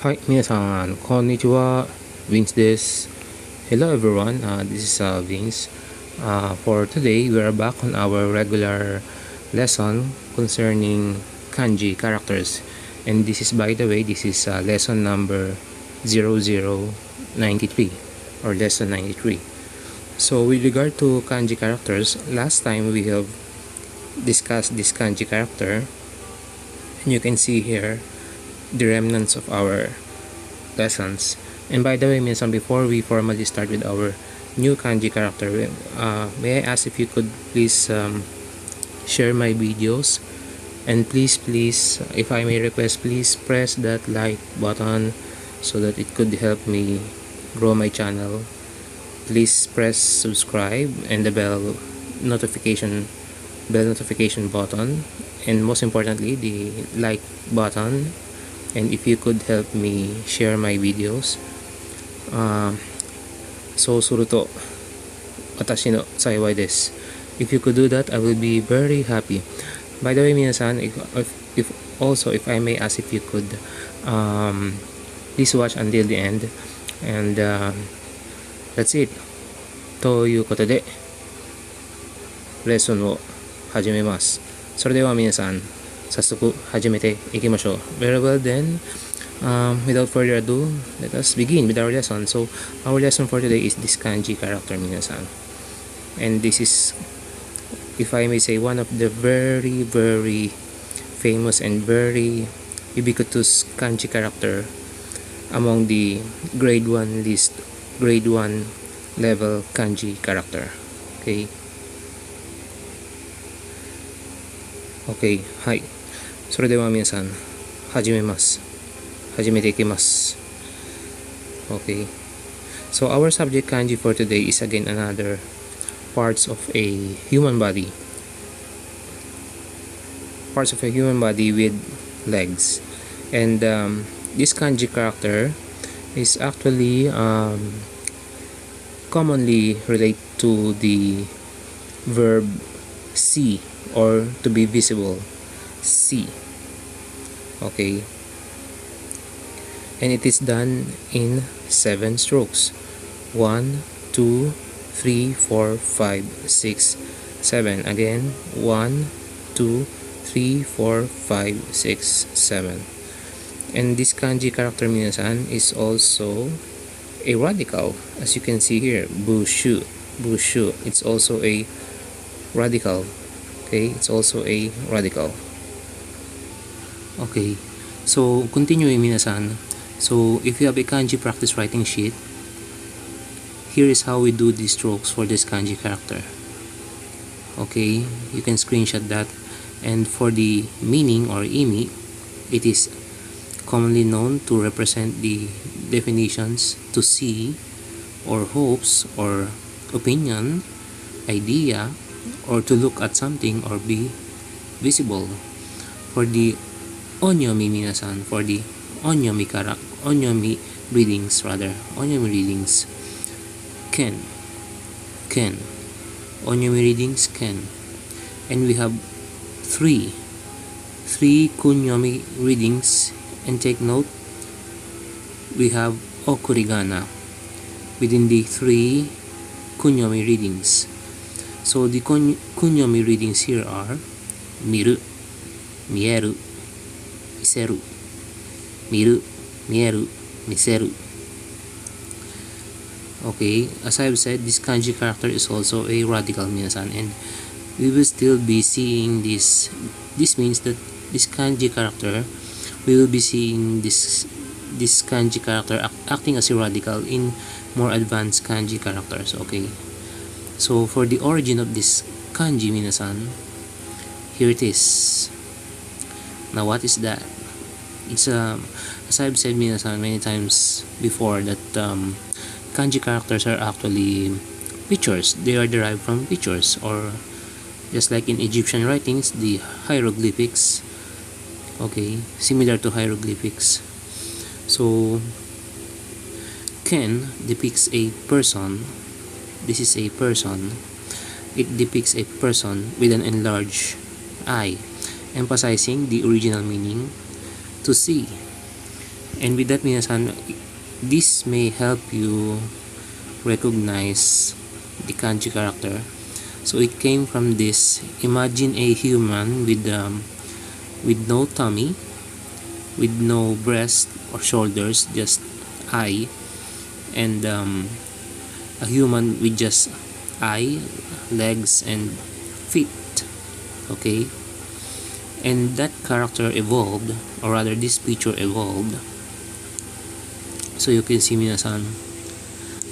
Hi, 皆さん、こんにちは。Vince です。Hello everyone, this is Vince. For today, we are back on our regular lesson concerning kanji characters. And this is, by the way, this is lesson number 0093 or lesson 93. So with regard to kanji characters, last time we have discussed this kanji character. And you can see here the remnants of our lessons. And by the way, minsan, before we formally start with our new kanji character, may I ask if you could please share my videos, and please, if I may request, please press that like button so that it could help me grow my channel. Please press subscribe and the notification button, and most importantly the like button. And if you could help me share my videos, そうすると私の幸いです。If you could do that, I will be very happy. By the way, 皆さん, if I may ask if you could please watch until the end. And that's it. ということでレッスンを始めます。それでは皆さん、早速始めていきましょう。Very well then, without further ado, let us begin with our lesson. So our lesson for today is this kanji character, 皆さん。And this is, if I may say, one of the very famous and very ubiquitous kanji character among the grade 1 level kanji character. Okay. Okay, はい。それでは皆さん、始めていきます。Okay. So our subject kanji for today is again another parts of a human body. Parts of a human body with legs. And this kanji character is actually commonly relate to the verb see, or to be visible. See. Okay. And it is done in 7 strokes. 1, 2, 3, 4, 5, 6, 7. Again, 1, 2, 3, 4, 5, 6, 7. And this kanji character, minasan, is also a radical, as you can see here. Bushu. It's also a radical. Okay, it's also a radical. Okay, so continuing, minasan. So if you have a kanji practice writing sheet, here is how we do the strokes for this kanji character. Okay, you can screenshot that. And for the meaning or imi, it is commonly known to represent the definitions to see, or hopes, or opinion, idea, or to look at something or be visible. For the onyomi, minasan, for the onyomi readings, ken. Onyomi readings ken. And we have three kunyomi readings. And take note, we have okurigana within the 3 kunyomi readings. So the kunyomi readings here are miru, mieru, miseru. Miru, mieru, miseru. Okay, as I've said, this kanji character is also a radical, minasan, and we will still be seeing this. This means that this kanji character, we will be seeing this kanji character acting as a radical in more advanced kanji characters. Okay, so for the origin of this kanji, minasan, here it is. Now what is that? It's as I've said, minasan, many times before, that kanji characters are actually pictures. They are derived from pictures, or just like in Egyptian writings, the hieroglyphics. Okay, similar to hieroglyphics. So Ken depicts a person. This is a person. It depicts a person with an enlarged eye, emphasizing the original meaning to see. And with that, minasan, this may help you recognize the kanji character. So it came from this: imagine a human with no tummy, with no breast or shoulders, just eye, and a human with just eye, legs, and feet. Okay, and that character evolved, or rather, this picture evolved. So you can see, minasan,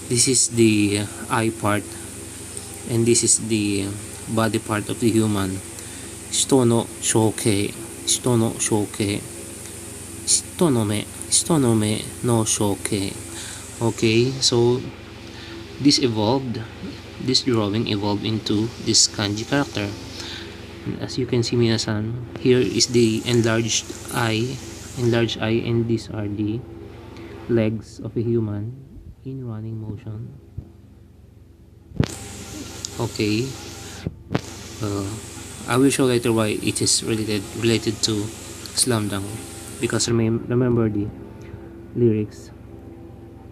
this is the eye part, and this is the body part of the human. 人の象形、人の象形、人の目の象形. Okay, so this evolved, this drawing evolved into this kanji character. And as you can see, minasan, here is the enlarged eye, and these are the legs of a human in running motion. Okay, uh, I will show later why it is related to Slam Dunk, because remember the lyrics.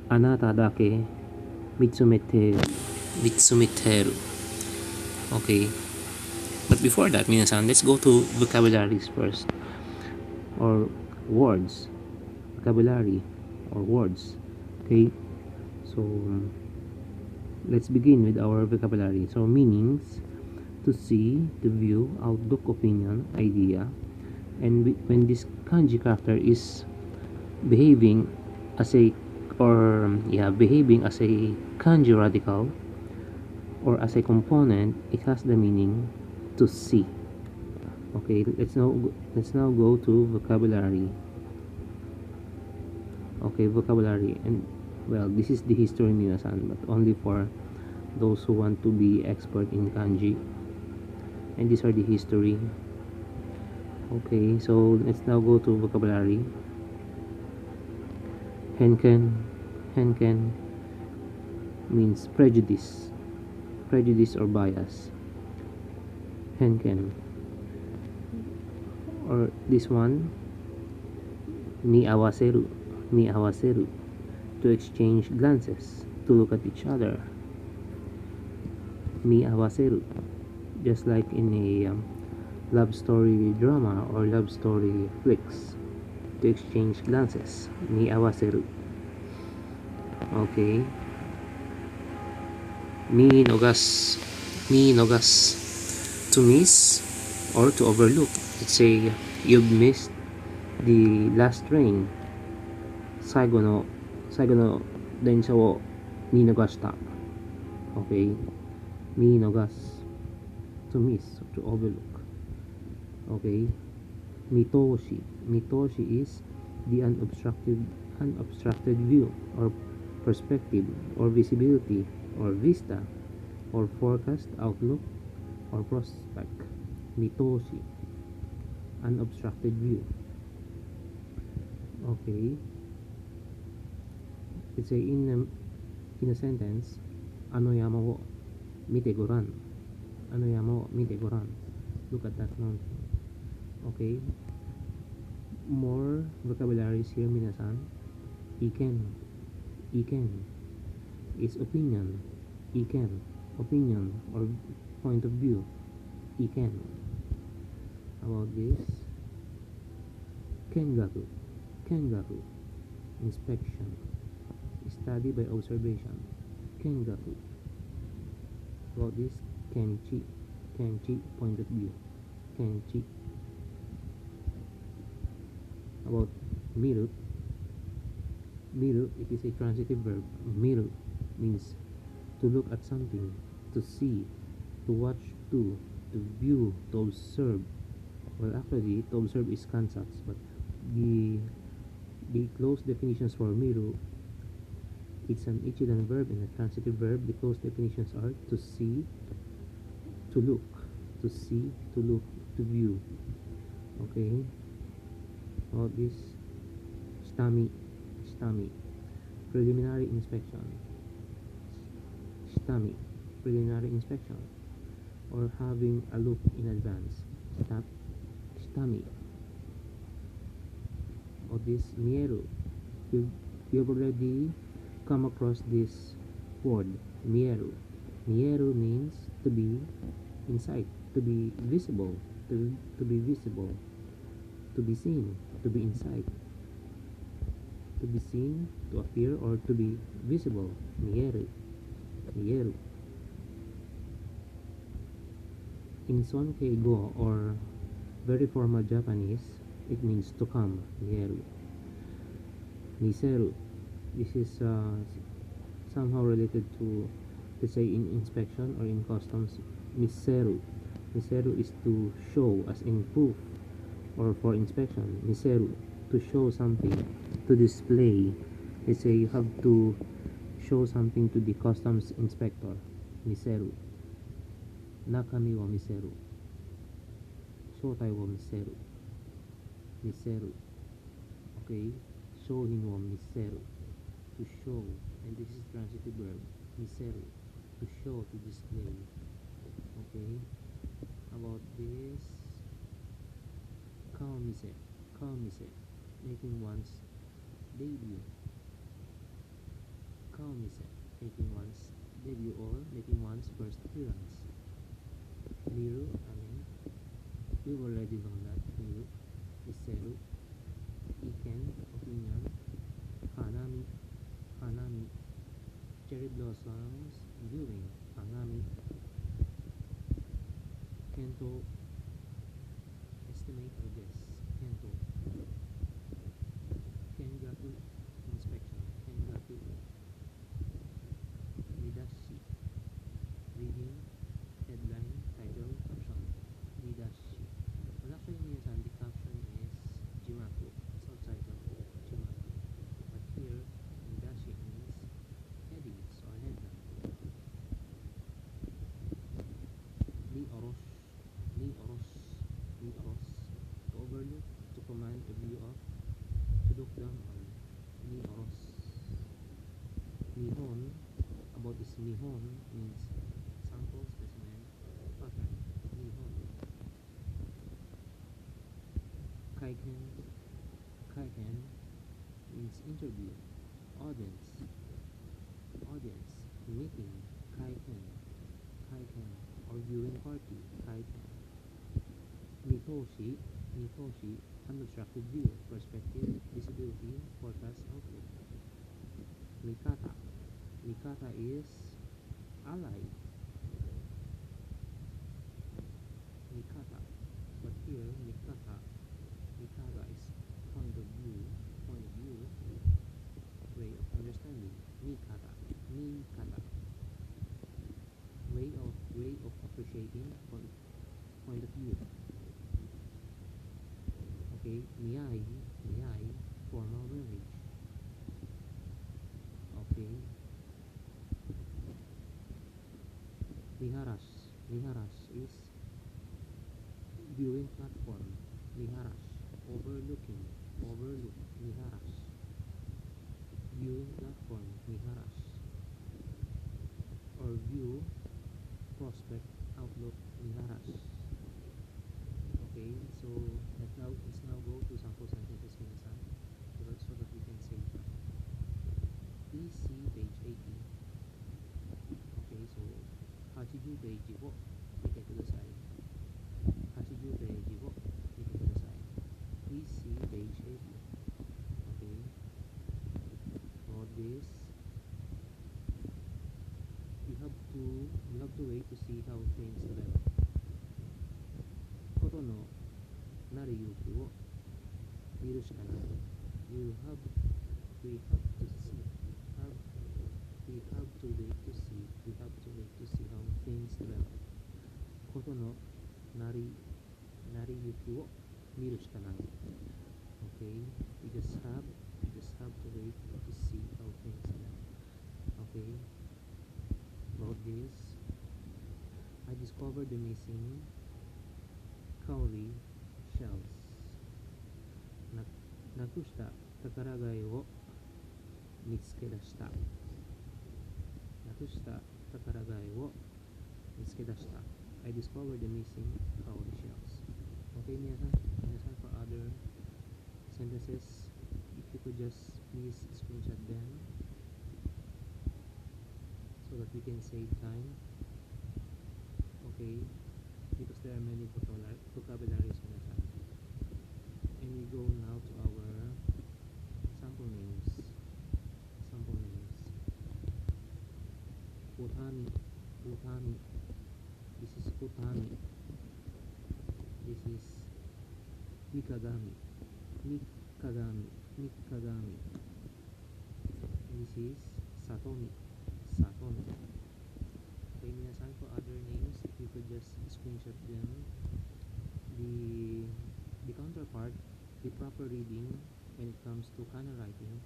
Anata dake mitsumeteru. Okay, but before that, minasan, let's go to vocabularies first, or words. Vocabulary or words. Okay, so let's begin with our vocabulary. So meanings: to see, to view, outlook, opinion, idea. And when this kanji character is behaving as a behaving as a kanji radical, or as a component, it has the meaning to see. Okay, let's now go to vocabulary. Okay, vocabulary. And well, this is the history, minasan, but only for those who want to be expert in kanji. And these are the history. Okay, so let's now go to vocabulary. Henken means prejudice or bias. Henken. Or this one, ni awaseru, to exchange glances, to look at each other. Ni awaseru, just like in a love story drama or love story flicks, to exchange glances. Ni awaseru. Okay. Mi nogas, to miss or to overlook. Let's say you've missed the last train. 最後の電車を見逃した. Okay. 見逃す to miss, to overlook. Okay. 見通し is the unobstructed view, or perspective, or visibility, or vista, or forecast, outlook, or prospect. 見通し unobstructed view. Okay. Let's say in a sentence, あの山を見てごらん. あの山を見てごらん. Look at that mountain. Okay. More vocabularies here, minasan. Iken is opinion. Opinion or point of view. Iken. About this, kengaku, inspection, study by observation. Kengaku. About this, kenchi, point of view. Kenchi. About miru, it is a transitive verb. Miru means to look at something, to see, to watch, to view, to observe. Well, actually, to observe is kansatsu, but the close definitions for miru, it's an ichidan verb and a transitive verb. The close definitions are to see, to look, to view. Okay. About this, shitami, preliminary inspection. Shitami, preliminary inspection, or having a look in advance. Shitami. Or this, mieru, you've, you've already come across this word, mieru. Mieru means to be inside, to be visible, to be visible, to be seen, to be inside, to be seen, to appear, or to be visible. Mieru. Mieru. In Sonkei Go, or very formal Japanese, it means to come. Mieru. Miseru. This is somehow related to, let's say, in inspection or in customs. Miseru. Miseru is to show, as in proof, or for inspection. Miseru, to show something, to display. Let's say you have to show something to the customs inspector. Miseru. Nakami wa miseru. Shoutai wa miseru. Miseru. Okay? Shouhin wa miseru. To show. And this is transitive verb. Miseru. To show, to display. Okay? About this. Kaomise. Kaomise. Making one's debut. Kaomise. Making one's debut or making one's first appearance. Miru, again. We've already known that. Miru. Miseru. Iken, opinion. Hanami. Hanami. Cherry blossoms viewing. Hanami. Kento. Estimate or guess. Kento. Kengatu. Inspection. Kengatu. Midashi. Reading. Headline. Title. Caption. Midashi. Well, actually, minsan the caption is Jimaku. Subtitle. Jimaku. But here, Midashi means headings or headline. Ni oros. Ni oros. Ni oros. To overlook. To command a view of. To look down on. Ni oros. Nihon. About this Nihon means sample, specimen, pattern. Nihon. Kaiken. Kaiken means interview. Audience. Audience. Meeting. Kaiken. Kaiken. Or viewing party. Kaiken. Mitoshi. Mitoshi. Unobstructed view. Perspective. Visibility. Forecast. Outlook. Mikata. Mikata is ally. Mikata. But here, Mikata is point of view, way of understanding. Mikata. Way of appreciating, point of view. Okay, miyai, formal marriage. Okay. Miharas is viewing platform. Miharas, overlook, Miharas. Viewing platform, Miharas. Or view, prospect, outlook, Miharas. Okay, so let's now go to sample sentences minsan, so that we can save time. Please see page 80. Okay, so 80ページを見てください。80ページを見てください。Please see page 80. Okay. For this, you have to wait to see how things develop. ことのなる勇気を見るしかない。We have to wait to see how things develop. ことのなりゆきを見るしかない。Okay, we just have to wait to see how things develop. Okay, about this, I discovered the missing cowrie shells. なくした宝貝を見つけ出した。なくした宝貝を見つけ出した。I discovered the missing cowrie shells. Okay, minasan, for other sentences, if you could just please screenshot them so that we can save time. Okay, because there are many vocabularies in the time. And we go now to our sample names. Sample names. Utami, utami. This is utami. This is mikagami, mikagami, mikagami. This is satomi, satomi. Okay, minasan, for other names, if you could just screenshot them. The counterpart, the proper reading when it comes to kana writing,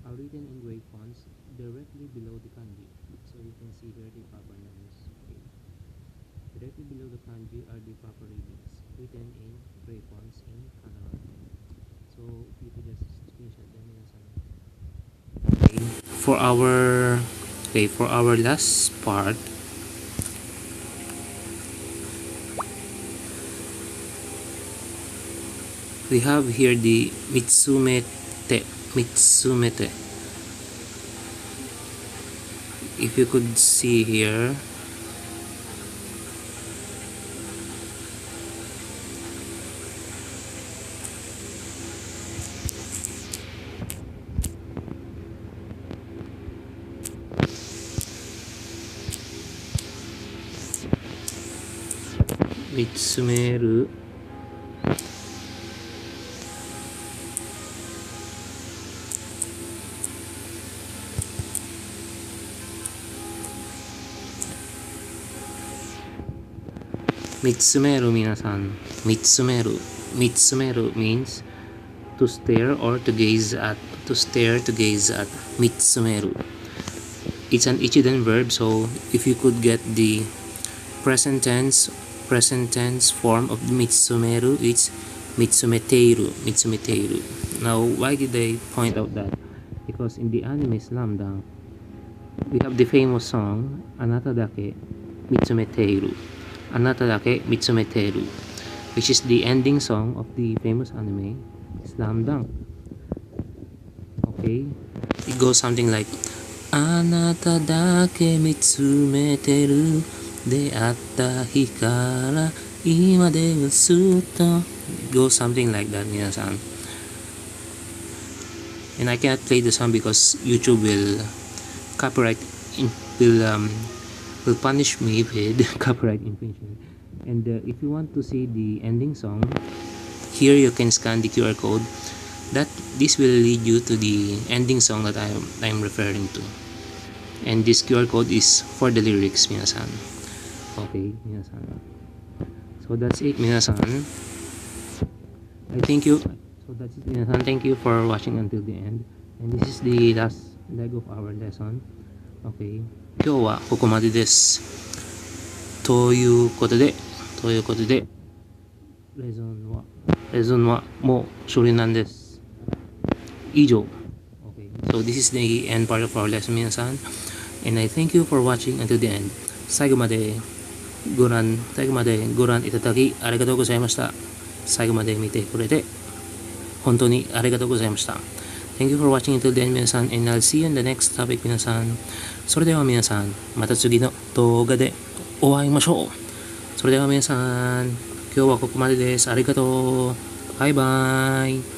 are written in gray fonts directly below the kanji. So you can see here the proper names. Okay. Directly below the kanji are the proper readings written in gray fonts in kana writing. So you could just screenshot them. Okay. For our last part, we have here the mitsumete. Mitsumete. If you could see here, mitsumeru, mitsumeru, minasan. Mitsumeru. Mitsumeru means to stare or to gaze at. To stare, to gaze at. Mitsumeru. It's an ichiden verb, so if you could get the present tense form of mitsumeru, it's mitsumeteiru. Mitsumeteiru. Now, why did I point out that? Because in the anime Slam Dunk, we have the famous song Anata Dake Mitsumeteiru. Anata Dake Mitsumeteiru, which is the ending song of the famous anime Slam Dunk. Okay, it goes something like Anata dake mitsumeteru de atta hikara ima de usuto. It goes something like that, minasan. And I cannot play the song because YouTube will will punish me with copyright infringement. And if you want to see the ending song, here you can scan the QR code. This will lead you to the ending song that I'm referring to. And this QR code is for the lyrics, minasan. Okay, minasan. So that's it, minasan. I thank you. So that's it, minasan. Thank you for watching until the end. And this is the last leg of our lesson. Okay. 今日はここまでです。ということで、レゾンはもう終了なんです。以上。Okay. So this is the end part of our lesson, 皆さん。And I thank you for watching until the end. 最後までご覧いただきありがとうございました。最後まで見てくれて本当にありがとうございました。Thank you for watching until the end, 皆さん。And I'll see you in the next topic, 皆さん。それでは皆さん、また次の動画でお会いましょう。それでは皆さん、今日はここまでです。ありがとう。バイバイ。